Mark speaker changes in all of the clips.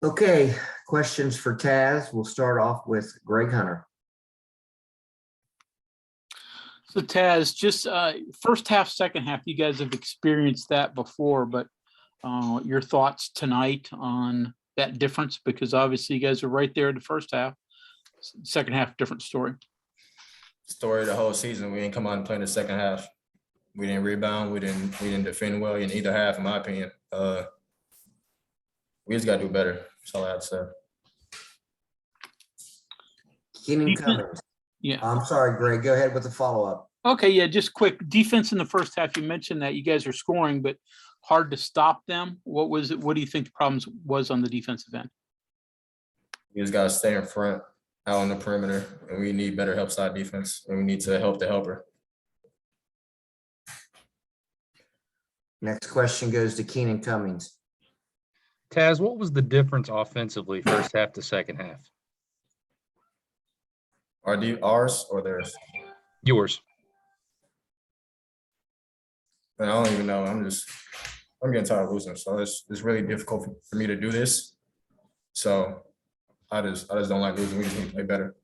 Speaker 1: Okay, questions for Taz. We'll start off with Greg Hunter.
Speaker 2: So Taz, just first half, second half, you guys have experienced that before, but your thoughts tonight on that difference? Because obviously you guys are right there in the first half, second half, different story.
Speaker 3: Story of the whole season. We didn't come out and play in the second half. We didn't rebound. We didn't defend well in either half, in my opinion. We just got to do better. That's all I have to say.
Speaker 1: Keenan Cummings.
Speaker 2: Yeah.
Speaker 1: I'm sorry, Greg. Go ahead with the follow-up.
Speaker 2: Okay, yeah, just quick. Defense in the first half, you mentioned that you guys are scoring, but hard to stop them. What was it? What do you think the problems was on the defensive end?
Speaker 3: We just got to stay in front, out on the perimeter, and we need better help side defense, and we need to help the helper.
Speaker 1: Next question goes to Keenan Cummings.
Speaker 4: Taz, what was the difference offensively first half to second half?
Speaker 3: Ours or theirs?
Speaker 4: Yours.
Speaker 3: And I don't even know. I'm getting tired of losing. So it's really difficult for me to do this. So I just don't like losing. We just need to play better.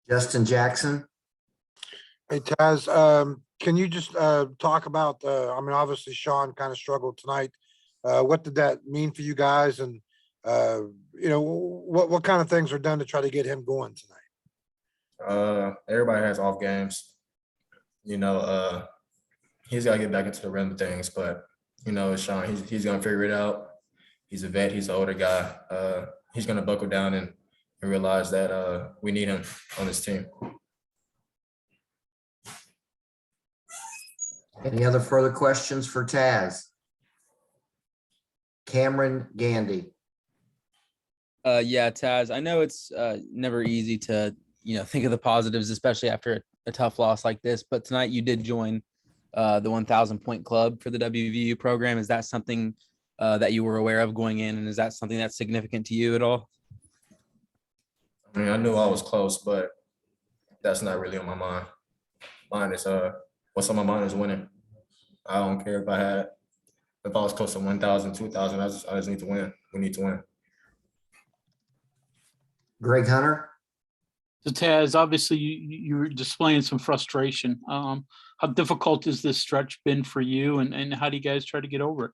Speaker 1: Justin Jackson.
Speaker 5: Hey, Taz, can you just talk about, obviously Sean kind of struggled tonight. What did that mean for you guys? And, what kind of things were done to try to get him going tonight?
Speaker 3: Everybody has off games. He's got to get back into the rhythm of things. But, Sean, he's going to figure it out. He's a vet. He's an older guy. He's going to buckle down and realize that we need him on this team.
Speaker 1: Any other further questions for Taz? Cameron Gandy.
Speaker 6: Yeah, Taz, I know it's never easy to, think of the positives, especially after a tough loss like this. But tonight you did join the 1,000 point club for the WVU program. Is that something that you were aware of going in? And is that something that's significant to you at all?
Speaker 3: I mean, I knew I was close, but that's not really on my mind. Mine is what's on my mind is winning. I don't care if I was close to 1,000, 2,000. I just need to win. We need to win.
Speaker 1: Greg Hunter.
Speaker 2: So Taz, obviously you're displaying some frustration. How difficult has this stretch been for you, and how do you guys try to get over it?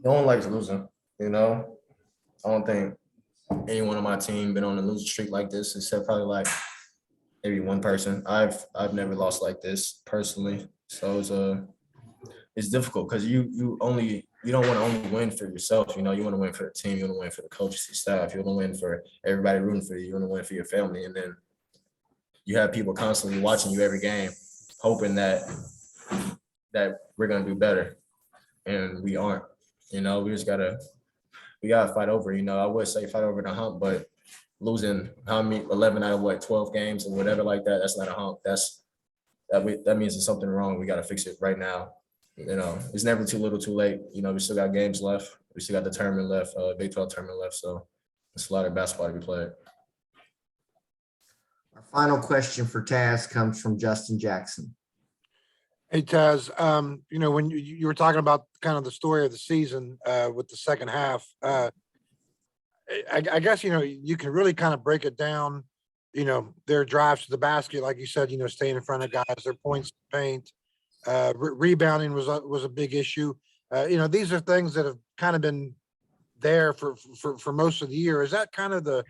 Speaker 3: No one likes losing, I don't think anyone on my team been on a losing streak like this, except probably like maybe one person. I've never lost like this personally. So it's difficult because you don't want to only win for yourself. You want to win for the team. You want to win for the coaches and staff. You want to win for everybody rooting for you. You want to win for your family. And then you have people constantly watching you every game, hoping that we're going to do better. And we aren't. We gotta fight over. I would say fight over the hump, but losing 11 out of 12 games or whatever like that, that's not a hump. That means there's something wrong. We got to fix it right now. It's never too little, too late. We still got games left. We still got the tournament left, Big 12 tournament left. So it's a lot of basketball to be played.
Speaker 1: Our final question for Taz comes from Justin Jackson.
Speaker 5: Hey, Taz, when you were talking about kind of the story of the season with the second half, I guess, you can really kind of break it down, their drives to the basket, like you said, staying in front of guys, their points to paint, rebounding was a big issue. These are things that have kind of been there for most of the year. Is that kind of the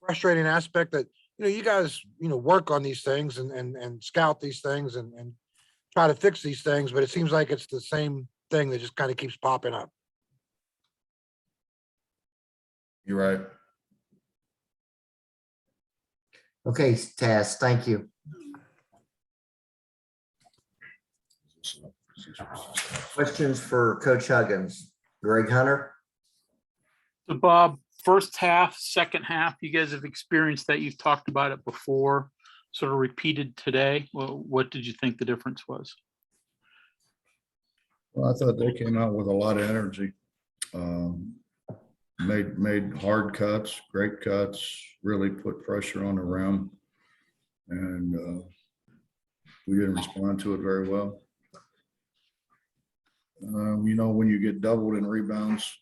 Speaker 5: frustrating aspect that, you guys, work on these things and scout these things and try to fix these things, but it seems like it's the same thing that just kind of keeps popping up?
Speaker 3: You're right.
Speaker 1: Okay, Taz, thank you. Questions for Coach Huggins. Greg Hunter.
Speaker 2: So Bob, first half, second half, you guys have experienced that. You've talked about it before, sort of repeated today. Well, what did you think the difference was?
Speaker 7: Well, I thought they came out with a lot of energy. Made hard cuts, great cuts, really put pressure on the rim, and we didn't respond to it very well. You know, when you get doubled in rebounds,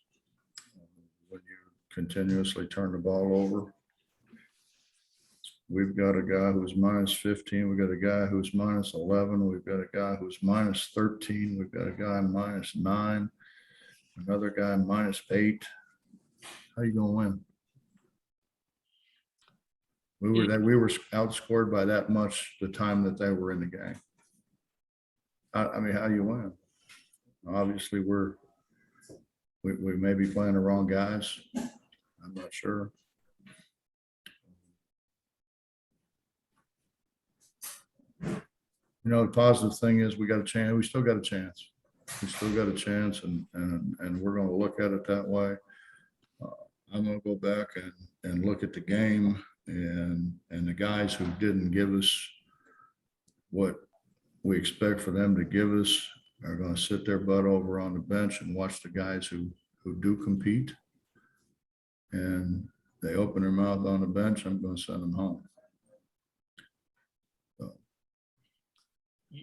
Speaker 7: when you continuously turn the ball over, we've got a guy who's minus 15. We've got a guy who's minus 11. We've got a guy who's minus 13. We've got a guy minus 9. Another guy minus 8. How you gonna win? We were outscored by that much the time that they were in the game. I mean, how do you win? Obviously, we may be playing the wrong guys. I'm not sure. You know, the positive thing is we got a chance. We still got a chance. We still got a chance, and we're going to look at it that way. I'm going to go back and look at the game and the guys who didn't give us what we expect for them to give us are going to sit their butt over on the bench and watch the guys who do compete. And they open their mouth on the bench, I'm going to send them home.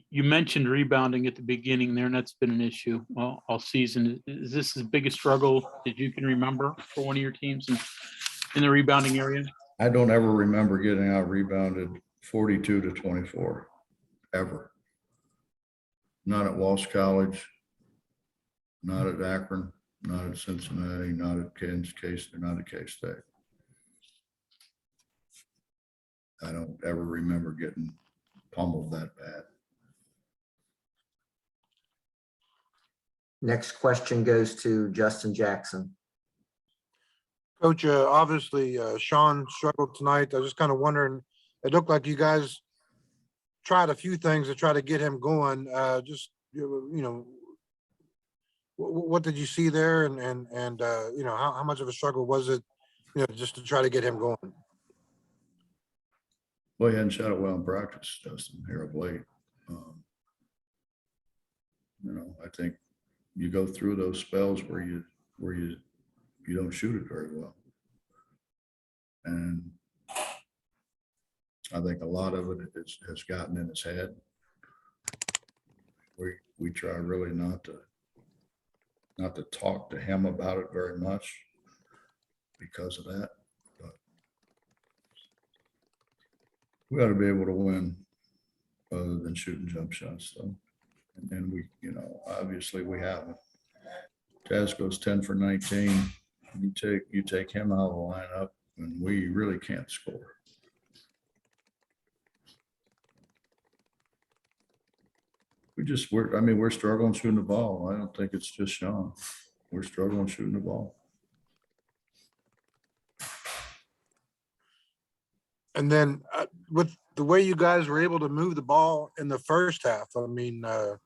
Speaker 2: You mentioned rebounding at the beginning there, and that's been an issue all season. Is this the biggest struggle that you can remember for one of your teams in the rebounding area?
Speaker 7: I don't ever remember getting out rebounded 42-24, ever. Not at Walsh College, not at Akron, not at Cincinnati, not at Kansas, K-State, not at K-State. I don't ever remember getting pummeled that bad.
Speaker 1: Next question goes to Justin Jackson.
Speaker 5: Coach, obviously, Sean struggled tonight. I was just kind of wondering, it looked like you guys tried a few things to try to get him going. Just, you know, what did you see there? And you know, how much of a struggle was it, you know, just to try to get him going?
Speaker 7: Well, he hadn't shot it well in practice, Justin, here of late. You know, I think you go through those spells where you don't shoot it very well. And I think a lot of it has gotten in his head. We try really not to talk to him about it very much because of that. But we ought to be able to win other than shooting jump shots, though. And we, you know, obviously we haven't. Taz goes 10 for 19. You take him out of the lineup, and we really can't score. We're struggling shooting the ball. I don't think it's just Sean. We're struggling shooting the ball.
Speaker 5: And then with the way you guys were able to move the ball in the first half, I mean, I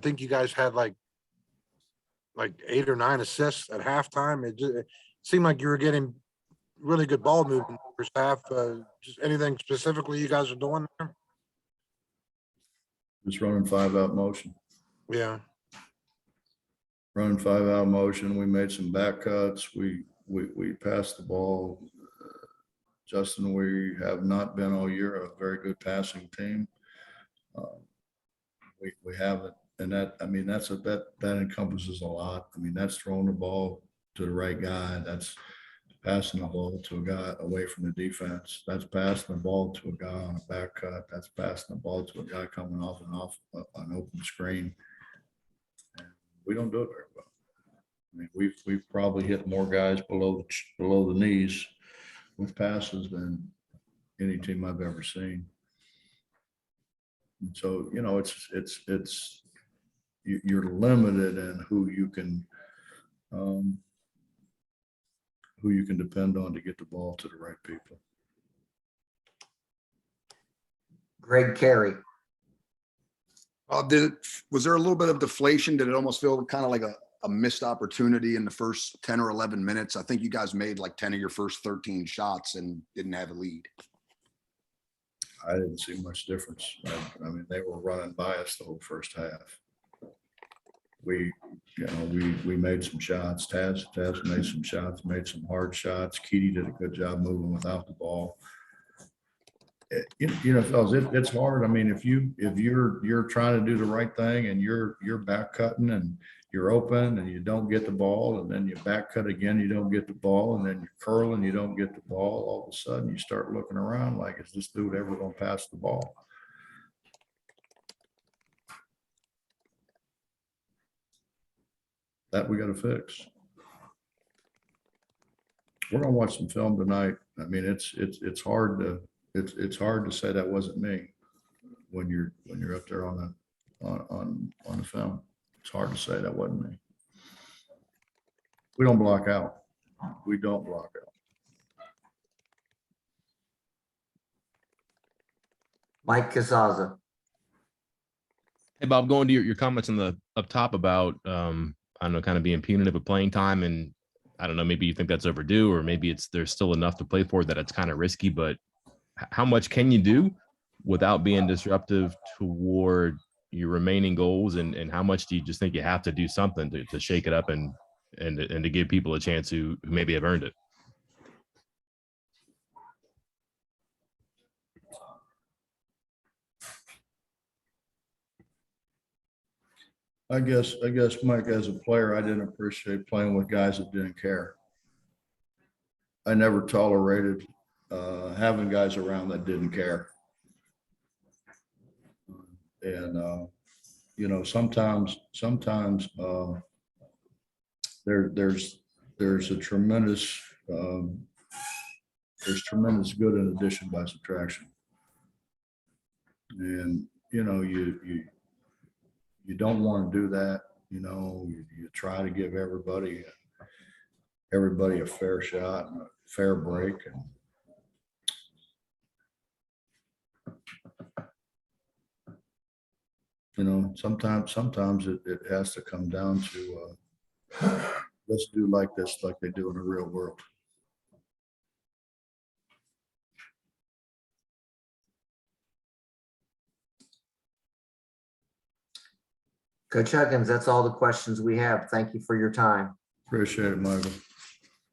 Speaker 5: think you guys had like 8 or 9 assists at halftime. It seemed like you were getting really good ball movement in the first half. Just anything specifically you guys are doing there?
Speaker 7: Just running 5-out motion.
Speaker 5: Yeah.
Speaker 7: Running 5-out motion. We made some back cuts. We passed the ball. Justin, we have not been all year a very good passing team. We haven't, and that encompasses a lot. I mean, that's throwing the ball to the right guy. That's passing the ball to a guy away from the defense. That's passing the ball to a guy on a back cut. That's passing the ball to a guy coming off an open screen. And we don't do it very well. I mean, we've probably hit more guys below the knees with passes than any team I've ever seen. And so, you know, you're limited in who you can depend on to get the ball to the right people.
Speaker 1: Greg Carey.
Speaker 8: Was there a little bit of deflation? Did it almost feel kind of like a missed opportunity in the first 10 or 11 minutes? I think you guys made like 10 of your first 13 shots and didn't have a lead.
Speaker 7: I didn't see much difference. I mean, they were running by us the whole first half. We made some shots. Taz made some shots, made some hard shots. Keedy did a good job moving without the ball. fellas, it's hard. I mean, if you're trying to do the right thing and you're back cutting and you're open and you don't get the ball, and then you back cut again, you don't get the ball, and then you're curling, you don't get the ball, all of a sudden you start looking around like, is this dude ever gonna pass the ball? That we gotta fix. We're gonna watch some film tonight. I mean, it's hard to say that wasn't me when you're up there on the film. It's hard to say that wasn't me. We don't block out. We don't block out.
Speaker 1: Mike Casaza.
Speaker 9: Hey, Bob, going to your comments on the up top about, I don't know, kind of being punitive of playing time. And I don't know, maybe you think that's overdue, or maybe there's still enough to play for that it's kind of risky, but how much can you do without being disruptive toward your remaining goals? And how much do you just think you have to do something to shake it up and to give people a chance who maybe have earned it?
Speaker 7: I guess, Mike, as a player, I didn't appreciate playing with guys that didn't care. I never tolerated having guys around that didn't care. And sometimes there's a tremendous good in addition by subtraction. And you don't want to do that. You try to give everybody a fair shot and a fair break. And sometimes it has to come down to let's do like this, like they do in the real world.
Speaker 1: Coach Huggins, that's all the questions we have. Thank you for your time.
Speaker 7: Appreciate it, Michael.